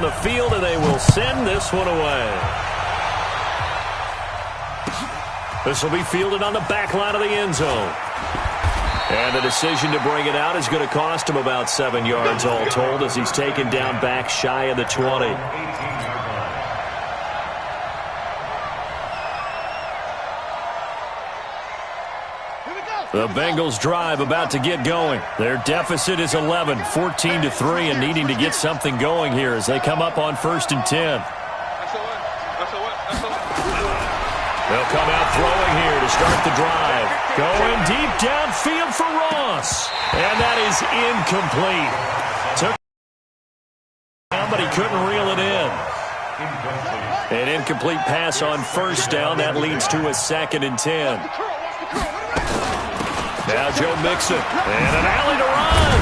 on the field, and they will send this one away. This will be fielded on the back line of the end zone. And the decision to bring it out is going to cost him about 7 yards all told as he's taken down back shy of the 20. The Bengals drive about to get going. Their deficit is 11, 14-3, and needing to get something going here as they come up on 1st and 10. They'll come out throwing here to start the drive. Going deep downfield for Ross. And that is incomplete. Took down, but he couldn't reel it in. An incomplete pass on 1st down. That leads to a 2nd and 10. Now Joe Mixon. And an alley to run.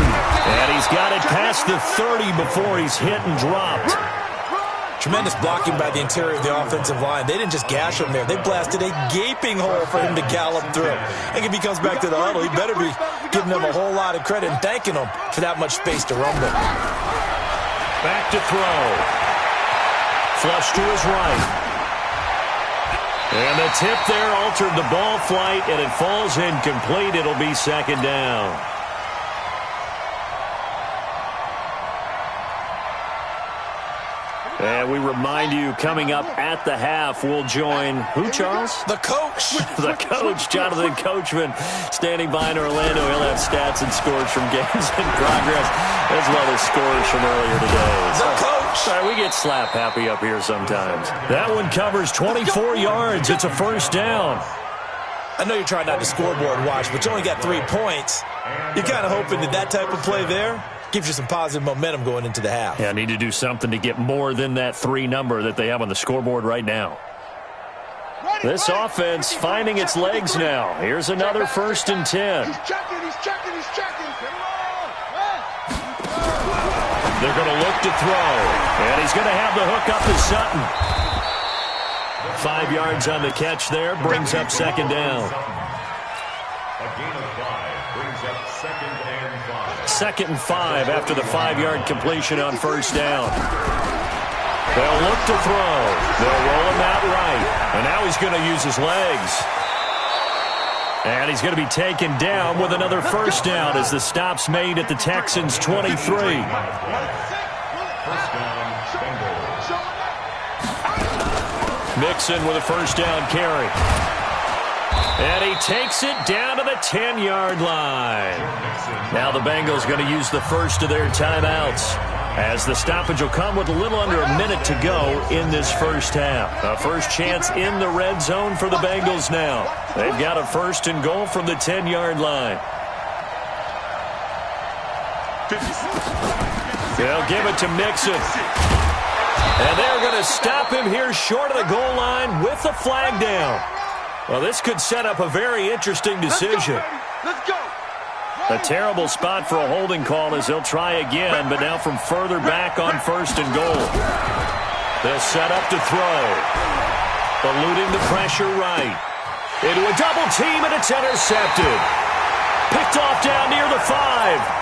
And he's got it past the 30 before he's hit and dropped. Tremendous blocking by the interior of the offensive line. They didn't just gash him there. They blasted a gaping hole for him to gallop through. I think if he comes back to the huddle, he better be giving them a whole lot of credit and thanking them for that much space to rumble. Back to throw. Flush to his right. And the tip there altered the ball flight, and it falls incomplete. It'll be 2nd down. And we remind you, coming up at the half, we'll join who, Charles? The coach. The coach, Jonathan Coachman, standing by in Orlando. He'll have stats and scores from games in progress, as well as scores from earlier today. The coach. Sorry, we get slap happy up here sometimes. That one covers 24 yards. It's a 1st down. I know you're trying not to scoreboard watch, but you only got 3 points. You're kind of hoping that type of play there gives you some positive momentum going into the half. Yeah, need to do something to get more than that 3 number that they have on the scoreboard right now. This offense finding its legs now. Here's another 1st and 10. He's checking. They're going to look to throw. And he's going to have the hook up to Sutton. 5 yards on the catch there. Brings up 2nd down. A gain of 5 brings up 2nd and 5. 2nd and 5 after the 5-yard completion on 1st down. They'll look to throw. They'll roll him out right. And now he's going to use his legs. And he's going to be taken down with another 1st down as the stop's made at the Texans' 23. 1st down, Bengals. Mixon with a 1st down carry. And he takes it down to the 10-yard line. Now the Bengals going to use the first of their timeouts, as the stoppage will come with a little under a minute to go in this 1st half. A first chance in the red zone for the Bengals now. They've got a 1st and goal from the 10-yard line. They'll give it to Mixon. And they're going to stop him here short of the goal line with the flag down. Well, this could set up a very interesting decision. Let's go. A terrible spot for a holding call as they'll try again, but now from further back on 1st and goal. They'll set up to throw. Eluding the pressure right. Into a double team, and it's intercepted. Picked off down near the 5.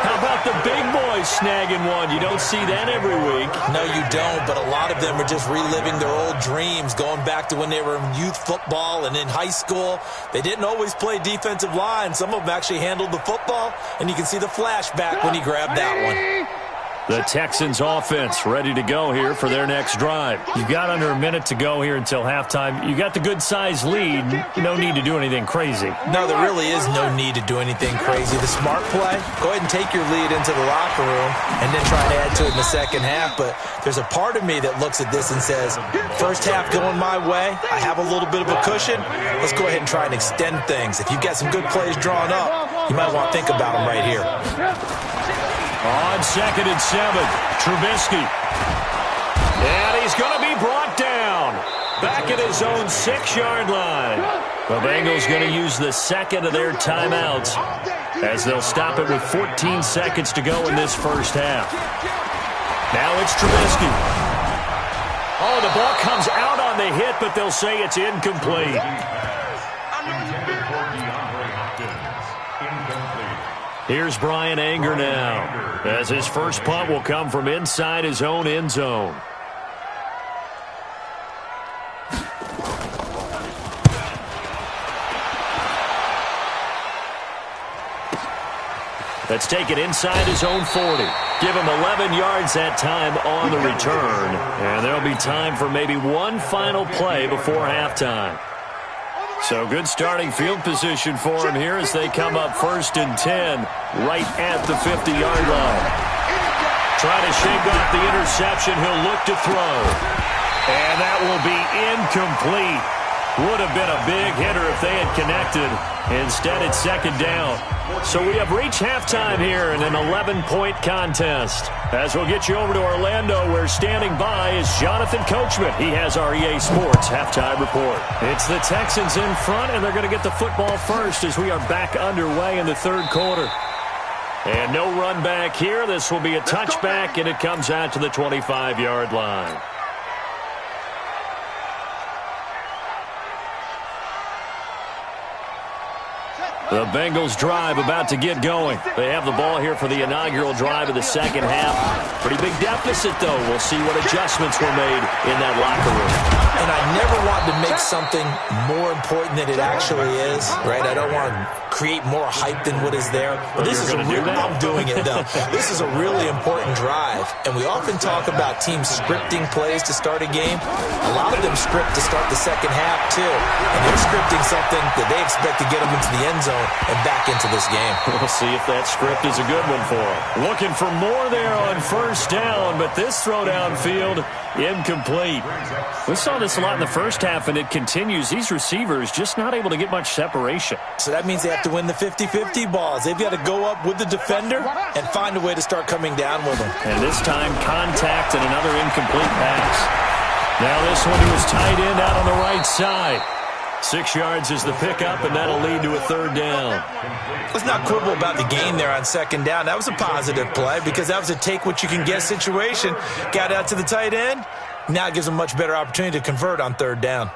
How about the big boys snagging one? You don't see that every week. No, you don't, but a lot of them are just reliving their old dreams, going back to when they were in youth football and in high school. They didn't always play defensive line. Some of them actually handled the football, and you can see the flashback when he grabbed that one. The Texans offense ready to go here for their next drive. You've got under a minute to go here until halftime. You got the good-sized lead. No need to do anything crazy. No, there really is no need to do anything crazy. The smart play, go ahead and take your lead into the locker room and then try to add to it in the second half. But there's a part of me that looks at this and says, first half going my way, I have a little bit of a cushion. Let's go ahead and try and extend things. If you've got some good plays drawn up, you might want to think about them right here. On 2nd and 7, Trubisky. And he's going to be brought down. Back at his own 6-yard line. The Bengals going to use the 2nd of their timeouts as they'll stop it with 14 seconds to go in this 1st half. Now it's Trubisky. Oh, the ball comes out on the hit, but they'll say it's incomplete. Here's Brian Anger now, as his first punt will come from inside his own end zone. That's taken inside his own 40. Give him 11 yards that time on the return. And there'll be time for maybe one final play before halftime. So good starting field position for him here as they come up 1st and 10 right at the 50-yard line. Trying to shake off the interception. He'll look to throw. And that will be incomplete. Would have been a big hitter if they had connected. Instead, it's 2nd down. So we have reached halftime here in an 11-point contest. As we'll get you over to Orlando, where standing by is Jonathan Coachman. He has our EA Sports halftime report. It's the Texans in front, and they're going to get the football first as we are back underway in the 3rd quarter. And no run back here. This will be a touchback, and it comes out to the 25-yard line. The Bengals drive about to get going. They have the ball here for the inaugural drive of the 2nd half. Pretty big deficit, though. We'll see what adjustments were made in that locker room. And I never want to make something more important than it actually is, right? I don't want to create more hype than what is there. But this is a real, I'm doing it, though. This is a really important drive. And we often talk about teams scripting plays to start a game. A lot of them script to start the 2nd half, too. And they're scripting something that they expect to get them into the end zone and back into this game. We'll see if that script is a good one for him. Looking for more there on 1st down, but this throw downfield, incomplete. We saw this a lot in the 1st half, and it continues. These receivers just not able to get much separation. So that means they have to win the 50-50 balls. They've got to go up with the defender and find a way to start coming down with them. And this time, contact and another incomplete pass. Now this one was tight end out on the right side. 6 yards is the pickup, and that'll lead to a 3rd down. Let's not quibble about the gain there on 2nd down. That was a positive play because that was a take-what-you-can-get situation. Got out to the tight end. Now it gives them a much better opportunity to convert on 3rd down.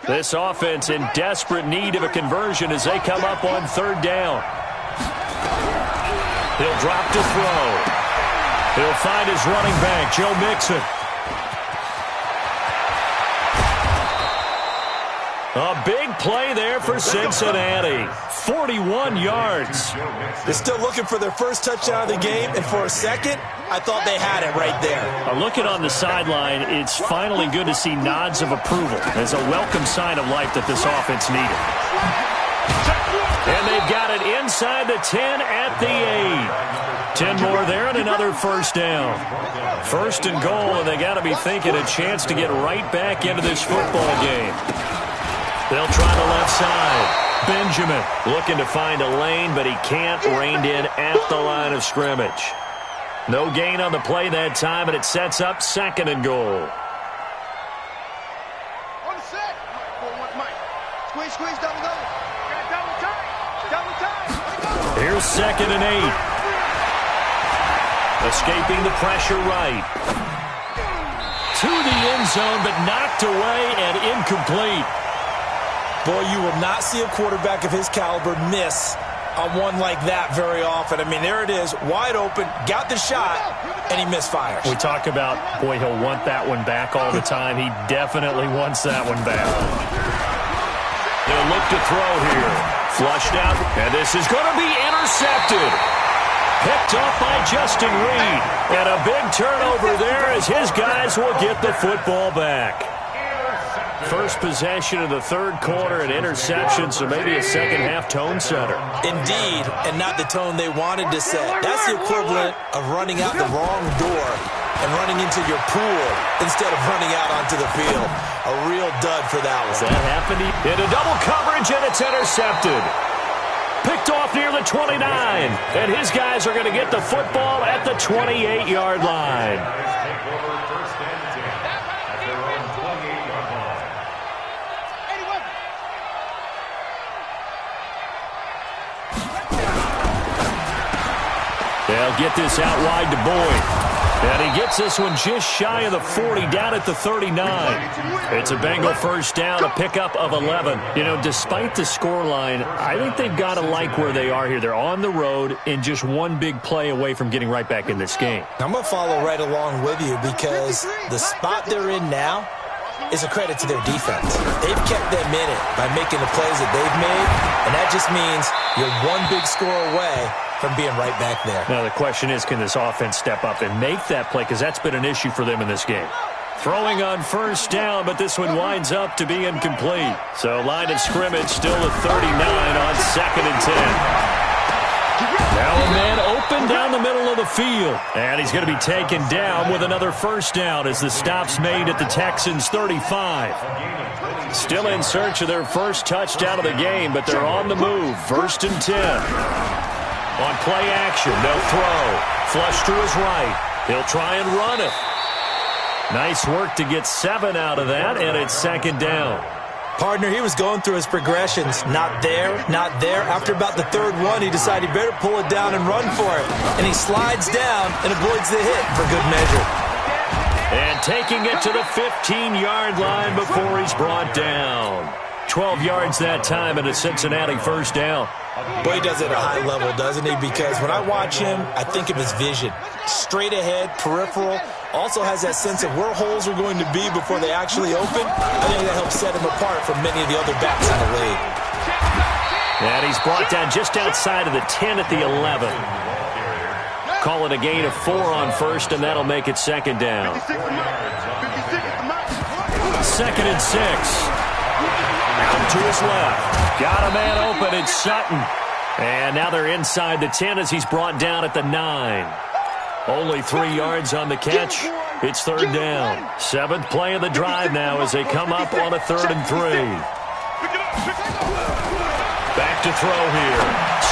This offense in desperate need of a conversion as they come up on 3rd down. He'll drop to throw. He'll find his running back, Joe Mixon. A big play there for Cincinnati. 41 yards. They're still looking for their first touchdown of the game, and for a second, I thought they had it right there. Looking on the sideline, it's finally good to see nods of approval as a welcome sign of life that this offense needed. And they've got it inside the 10 at the 8. 10 more there and another 1st down. 1st and goal, and they got to be thinking a chance to get right back into this football game. They'll try the left side. Benjamin looking to find a lane, but he can't. Reined in at the line of scrimmage. No gain on the play that time, and it sets up 2nd and goal. Here's 2nd and 8. Escaping the pressure right. To the end zone, but knocked away and incomplete. Boy, you will not see a quarterback of his caliber miss on one like that very often. I mean, there it is, wide open, got the shot, and he misfires. We talk about, boy, he'll want that one back all the time. He definitely wants that one back. They'll look to throw here. Flushed out, and this is going to be intercepted. Picked off by Justin Reed. And a big turnover there as his guys will get the football back. First possession of the 3rd quarter, an interception, so maybe a 2nd half tone setter. Indeed, and not the tone they wanted to set. That's the equivalent of running out the wrong door and running into your pool instead of running out onto the field. A real dud for that one. That happened into double coverage, and it's intercepted. Picked off near the 29, and his guys are going to get the football at the 28-yard line. They'll get this out wide to Boyd. And he gets this one just shy of the 40, down at the 39. It's a Bengal first down, a pickup of 11. You know, despite the scoreline, I think they've got to like where they are here. They're on the road and just one big play away from getting right back in this game. I'm going to follow right along with you because the spot they're in now is a credit to their defense. They've kept them in it by making the plays that they've made, and that just means you're one big score away from being right back there. Now the question is, can this offense step up and make that play? Because that's been an issue for them in this game. Throwing on first down, but this one winds up to be incomplete. So line of scrimmage still at 39 on 2nd and 10. Now a man open down the middle of the field. And he's going to be taken down with another first down as the stop's made at the Texans' 35. Still in search of their first touchdown of the game, but they're on the move. 1st and 10. On play action, they'll throw. Flush to his right. He'll try and run it. Nice work to get 7 out of that, and it's 2nd down. Partner, he was going through his progressions. Not there, not there. After about the 3rd one, he decided he better pull it down and run for it. And he slides down and avoids the hit for good measure. And taking it to the 15-yard line before he's brought down. 12 yards that time, and a Cincinnati first down. Boy, he does it at a high level, doesn't he? Because when I watch him, I think of his vision. Straight ahead, peripheral. Also has that sense of where holes are going to be before they actually open. I think that helps set him apart from many of the other backs in the league. And he's brought down just outside of the 10 at the 11. Call it a gain of 4 on first, and that'll make it 2nd down. 2nd and 6. Out to his left. Got a man open. It's Sutton. And now they're inside the 10 as he's brought down at the 9. Only 3 yards on the catch. It's 3rd down. 7th play of the drive now as they come up on a 3rd and 3. Back to throw here.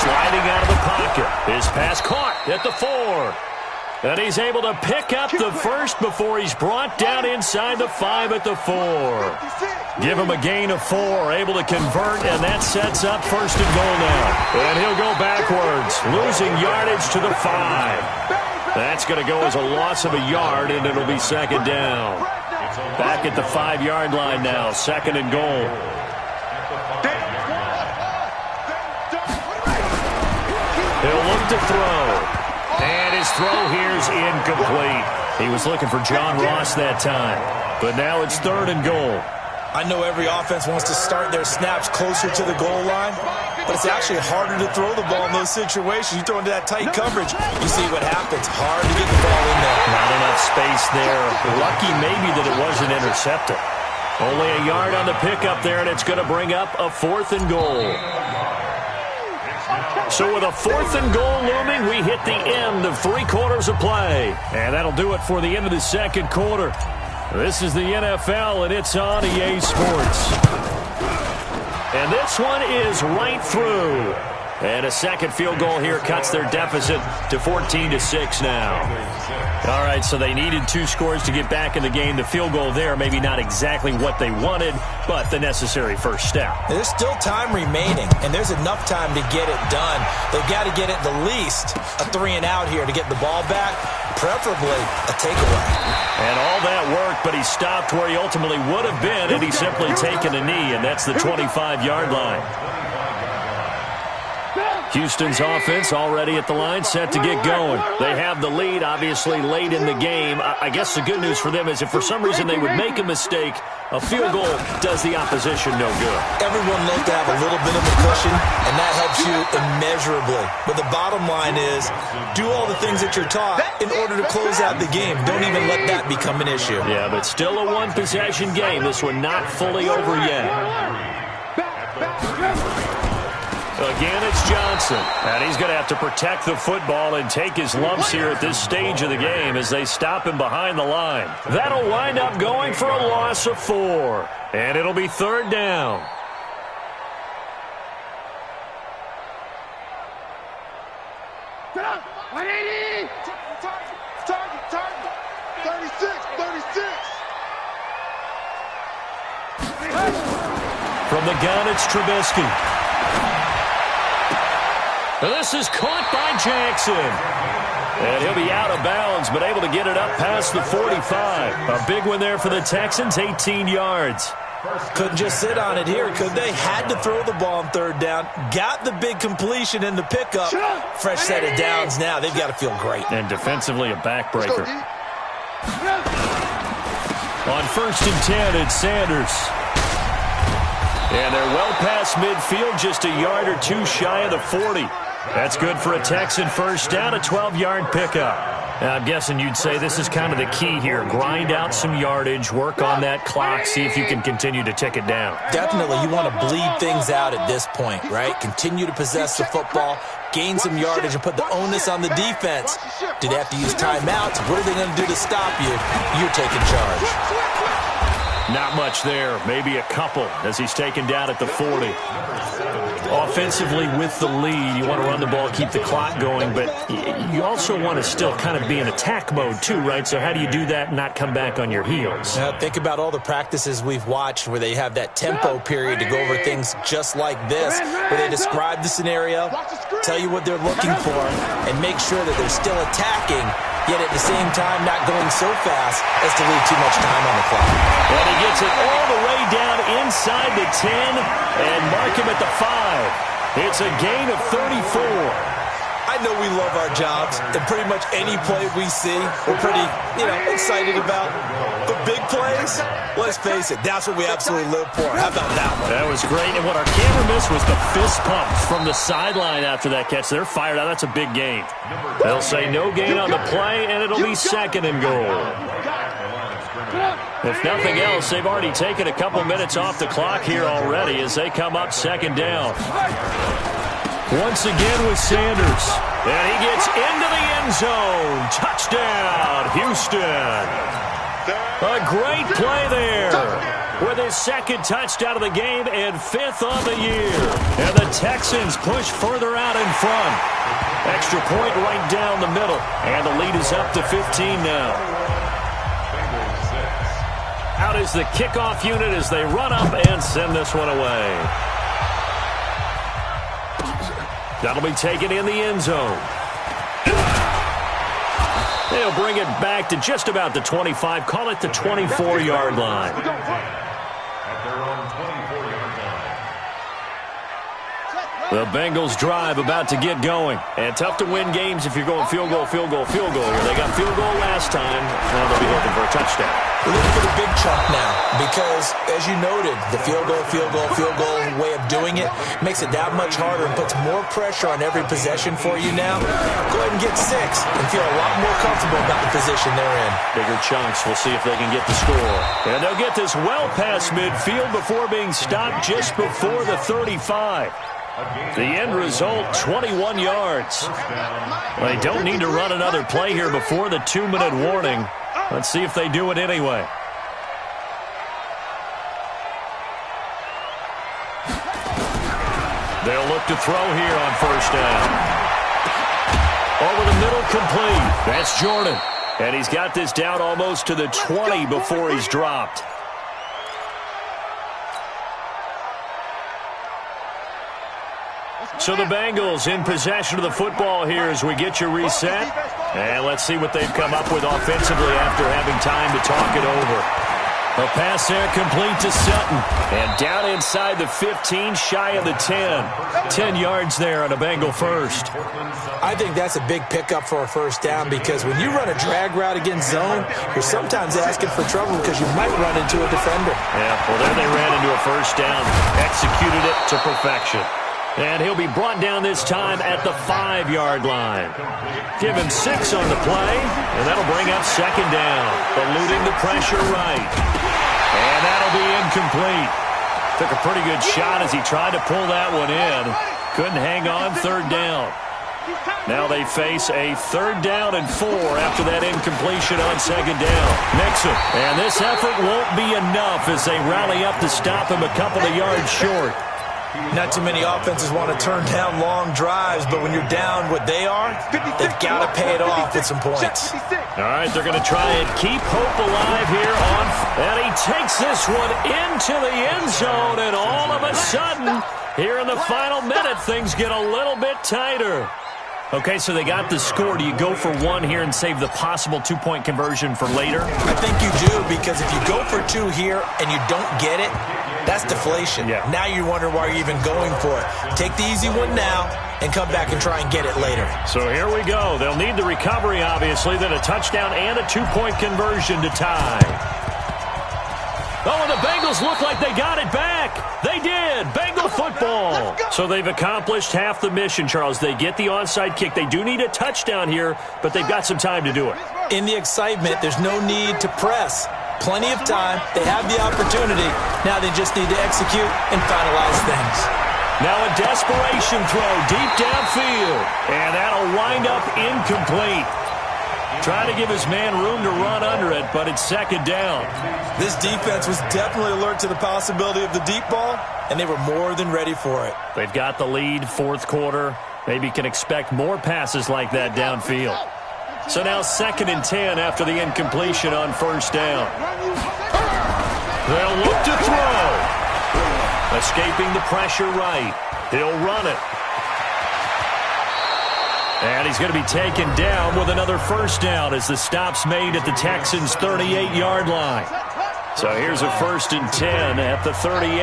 Sliding out of the pocket. His pass caught at the 4. And he's able to pick up the first before he's brought down inside the 5 at the 4. Give him a gain of 4, able to convert, and that sets up 1st and goal now. And he'll go backwards, losing yardage to the 5. That's going to go as a loss of a yard, and it'll be 2nd down. Back at the 5-yard line now, 2nd and goal. He'll look to throw. And his throw here's incomplete. He was looking for John Ross that time. But now it's 3rd and goal. I know every offense wants to start their snaps closer to the goal line, but it's actually harder to throw the ball in those situations. You throw into that tight coverage, you see what happens. Hard to get the ball in there. Not enough space there. Lucky maybe that it wasn't intercepted. Only a yard on the pickup there, and it's going to bring up a 4th and goal. So with a 4th and goal looming, we hit the end of 3 quarters of play. And that'll do it for the end of the 2nd quarter. This is the NFL, and it's on EA Sports. And this one is right through. And a 2nd field goal here cuts their deficit to 14-6 now. All right, so they needed 2 scores to get back in the game. The field goal there, maybe not exactly what they wanted, but the necessary first step. There's still time remaining, and there's enough time to get it done. They've got to get at the least a 3-and-out here to get the ball back, preferably a takeaway. And all that work, but he stopped where he ultimately would have been had he simply taken a knee, and that's the 25-yard line. Houston's offense already at the line, set to get going. They have the lead, obviously, late in the game. I guess the good news for them is if for some reason they would make a mistake, a field goal does the opposition no good. Everyone loves to have a little bit of a cushion, and that helps you immeasurably. But the bottom line is, do all the things that you're taught in order to close out the game. Don't even let that become an issue. Yeah, but still a one-possession game. This one not fully over yet. Again, it's Johnson, and he's going to have to protect the football and take his lumps here at this stage of the game as they stop him behind the line. That'll wind up going for a loss of 4, and it'll be 3rd down. From the gun, it's Trubisky. This is caught by Jackson. And he'll be out of bounds Texans, but able to get it up past the 45. A big one there for the Texans, 18 yards. Couldn't just sit on it here, could they? Had to throw the ball on third down. Got the big completion in the pickup. Fresh set of downs now. They've got to feel great. And defensively, a backbreaker. On 1st and 10, it's Sanders. And they're well past midfield, just a yard or two shy of the 40. That's good for a Texan first down, a 12-yard pickup. Now, I'm guessing you'd say this is kind of the key here. Grind out some yardage, work on that clock, see if you can continue to tick it down. Definitely, you want to bleed things out at this point, right? Continue to possess the football, gain some yardage, and put the onus on the defense. Do they have to use timeouts? What are they going to do to stop you? You're taking charge. Not much there, maybe a couple as he's taken down at the 40. Offensively with the lead, you want to run the ball, keep the clock going, but you also want to still kind of be in attack mode too, right? So how do you do that and not come back on your heels? Now, think about all the practices we've watched where they have that tempo period to go over things just like this, where they describe the scenario, tell you what they're looking for, and make sure that they're still attacking, yet at the same time not going so fast as to leave too much time on the clock. And he gets it all the way down inside the 10 and mark him at the 5. It's a gain of 34. I know we love our jobs, and pretty much any play we see, we're pretty, excited about. The big plays, let's face it, that's what we absolutely live for. How about that one? That was great, and what our camera missed was the fist pump from the sideline after that catch. They're fired out. That's a big gain. They'll say no gain on the play, and it'll be 2nd and goal. If nothing else, they've already taken a couple minutes off the clock here already as they come up 2nd down. Once again with Sanders. And he gets into the end zone. Touchdown, Houston. A great play there with his 2nd touchdown of the game and 5th on the year. And the Texans push further out in front. Extra point right down the middle. And the lead is up to 15 now. Out is the kickoff unit as they run up and send this one away. That'll be taken in the end zone. They'll bring it back to just about the 25. Call it the 24-yard line. At their own 24-yard line. The Bengals drive about to get going. And tough to win games if you're going field goal, field goal, field goal here. They got field goal last time. Now they'll be looking for a touchdown. We're looking for the big chunk now because, as you noted, the field goal way of doing it makes it that much harder and puts more pressure on every possession for you now. Go ahead and get 6 and feel a lot more comfortable about the position they're in. Bigger chunks. We'll see if they can get the score. And they'll get this well past midfield before being stopped just before the 35. The end result, 21 yards. They don't need to run another play here before the 2-minute warning. Let's see if they do it anyway. They'll look to throw here on 1st down. Over the middle, complete. That's Jordan. And he's got this down almost to the 20 before he's dropped. So the Bengals in possession of the football here as we get you reset. And let's see what they've come up with offensively after having time to talk it over. A pass there complete to Sutton. And down inside the 15, shy of the 10. 10 yards there on a Bengal first. I think that's a big pickup for a 1st down because when you run a drag route against zone, you're sometimes asking for trouble because you might run into a defender. Yeah, well, there they ran into a 1st down. Executed it to perfection. And he'll be brought down this time at the 5-yard line. Give him 6 on the play, and that'll bring up 2nd down. Eluding the pressure right. And that'll be incomplete. Took a pretty good shot as he tried to pull that one in. Couldn't hang on, 3rd down. Now they face a 3rd down and 4 after that incompletion on 2nd down. Mixon. And this effort won't be enough as they rally up to stop him a couple of yards short. Not too many offenses want to turn down long drives, but when you're down what they are, they've got to pay it off with some points. All right, they're going to try and keep hope alive here on. And he takes this one into the end zone, and all of a sudden, here in the final minute, things get a little bit tighter. Okay, so they got the score. Do you go for one here and save the possible two-point conversion for later? I think you do, because if you go for two here and you don't get it, that's deflation. Yeah. Now you wonder why you're even going for it. Take the easy one now and come back and try and get it later. So here we go. They'll need the recovery, obviously, then a touchdown and a two-point conversion to tie. Oh, and the Bengals look like they got it back. They did. Bengal football. So they've accomplished half the mission, Charles. They get the onside kick. They do need a touchdown here, but they've got some time to do it. In the excitement, there's no need to press. Plenty of time. They have the opportunity. Now they just need to execute and finalize things. Now a desperation throw deep downfield, and that'll wind up incomplete. Trying to give his man room to run under it, but it's second down. This defense was definitely alert to the possibility of the deep ball, and they were more than ready for it. They've got the lead, fourth quarter. Maybe can expect more passes like that downfield. So now 2nd and 10 after the incompletion on first down. They'll look to throw. Escaping the pressure right. He'll run it. And he's going to be taken down with another first down as the stop's made at the Texans' 38-yard line. So here's a 1st and 10 at the 38.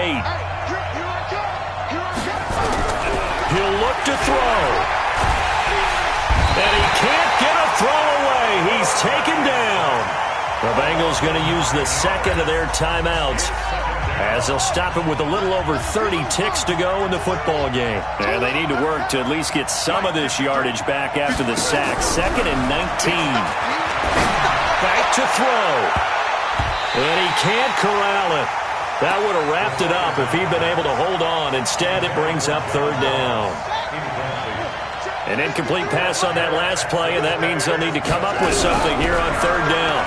He'll look to throw. And he can't get a throw away. He's taken down. The Bengals going to use the second of their timeouts as they'll stop him with a little over 30 ticks to go in the football game. And they need to work to at least get some of this yardage back after the sack. 2nd and 19. Back to throw. And he can't corral it. That would have wrapped it up if he'd been able to hold on. Instead, it brings up 3rd down. An incomplete pass on that last play, and that means they'll need to come up with something here on 3rd down.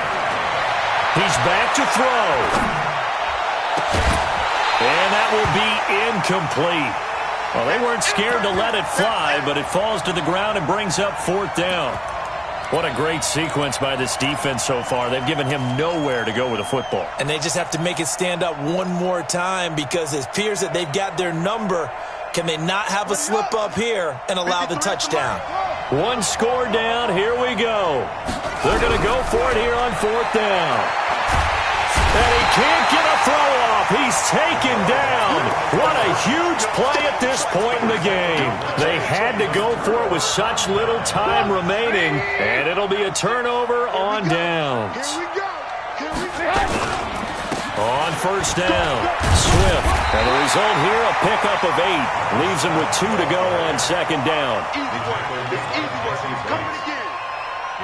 He's back to throw. And that will be incomplete. Well, they weren't scared to let it fly, but it falls to the ground and brings up 4th down. What a great sequence by this defense so far. They've given him nowhere to go with the football. And they just have to make it stand up one more time, because it appears that they've got their number. Can they not have a slip up here and allow the touchdown? One score down. Here we go. They're going to go for it here on 4th down. And he can't get a throw off. He's taken down. What a huge play at this point in the game. They had to go for it with such little time remaining, and it'll be a turnover on downs. On first down, Swift. And the result here, a pickup of 8. Leaves him with 2 to go on 2nd down.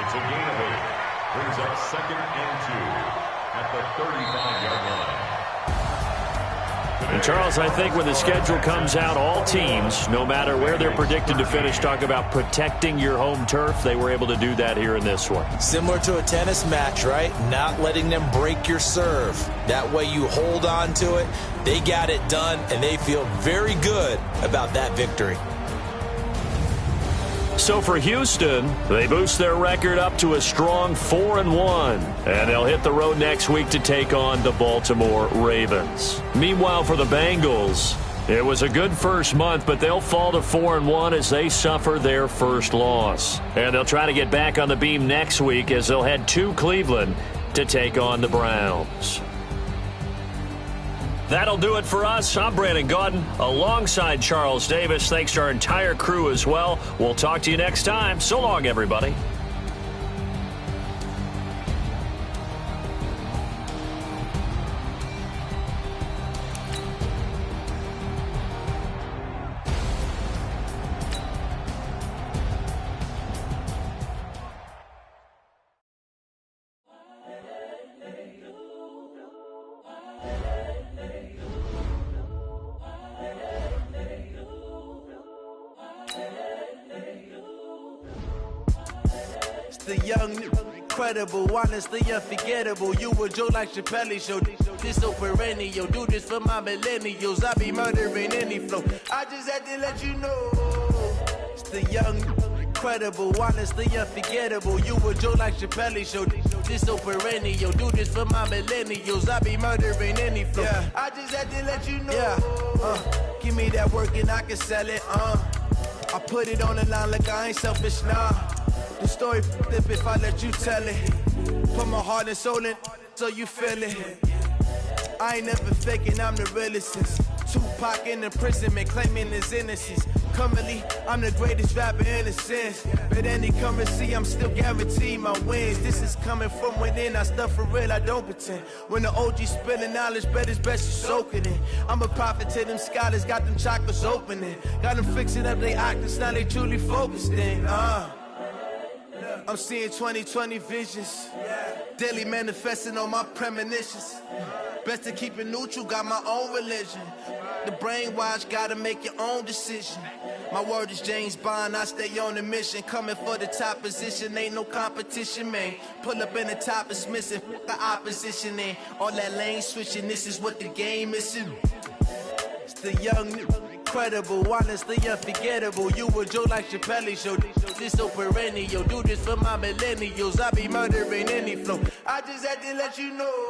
It's a gain of 8. Brings up 2nd and 2. At the 35-yard line. And Charles, I think when the schedule comes out, all teams, no matter where they're predicted to finish, talk about protecting your home turf. They were able to do that here in this one. Similar to a tennis match, right? Not letting them break your serve. That way you hold on to it. They got it done, and they feel very good about that victory. So for Houston, they boost their record up to a strong 4-1. And they'll hit the road next week to take on the Baltimore Ravens. Meanwhile, for the Bengals, it was a good first month, but they'll fall to 4-1 as they suffer their first loss. And they'll try to get back on the beam next week as they'll head to Cleveland to take on the Browns. That'll do it for us. I'm Brandon Gaudin alongside Charles Davis. Thanks to our entire crew as well. We'll talk to you next time. So long, everybody. The young, incredible, honestly unforgettable. You a Joe like Chappelle show. This so perennial. Do this for my millennials. I be murdering any flow. I just had to let you know. It's the young, incredible, honestly unforgettable. You a Joe like Chappelle show. This so perennial. Do this for my millennials. I be murdering any flow. Yeah. I just had to let you know. Yeah. Give me that work and I can sell it. I put it on the line like I ain't selfish, nah. The story flip if I let you tell it. Put my heart and soul in so you feel it. I ain't never faking, I'm the realest since Tupac in imprisonment, claiming his innocence. Currently, I'm the greatest rapper in a sense. But any currency, I'm still guaranteed my wins. This is coming from within, I stuff for real, I don't pretend. When the OG spilling knowledge, bet it's best you soak it in. I'm a prophet to them scholars, got them chakras opening. Got them fixing up they octaves, now they truly focused in. I'm seeing 2020 visions. Daily manifesting on my premonitions. Best to keep it neutral, got my own religion. The brainwash, gotta make your own decision. My word is James Bond, I stay on the mission. Coming for the top position, ain't no competition, man. Pull up in the top, it's missing, the opposition in. All that lane switching, this is what the game is. It's the young, incredible, honestly unforgettable. You a Joe like Chappelle show. This so perennial, do this for my millennials. I be murdering any flow. I just had to let you know.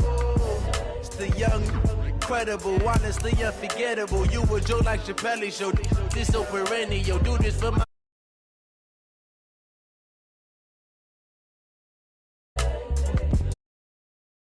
It's the young, incredible, honestly unforgettable. You a Joe like Chappelle show. This so perennial, do this for my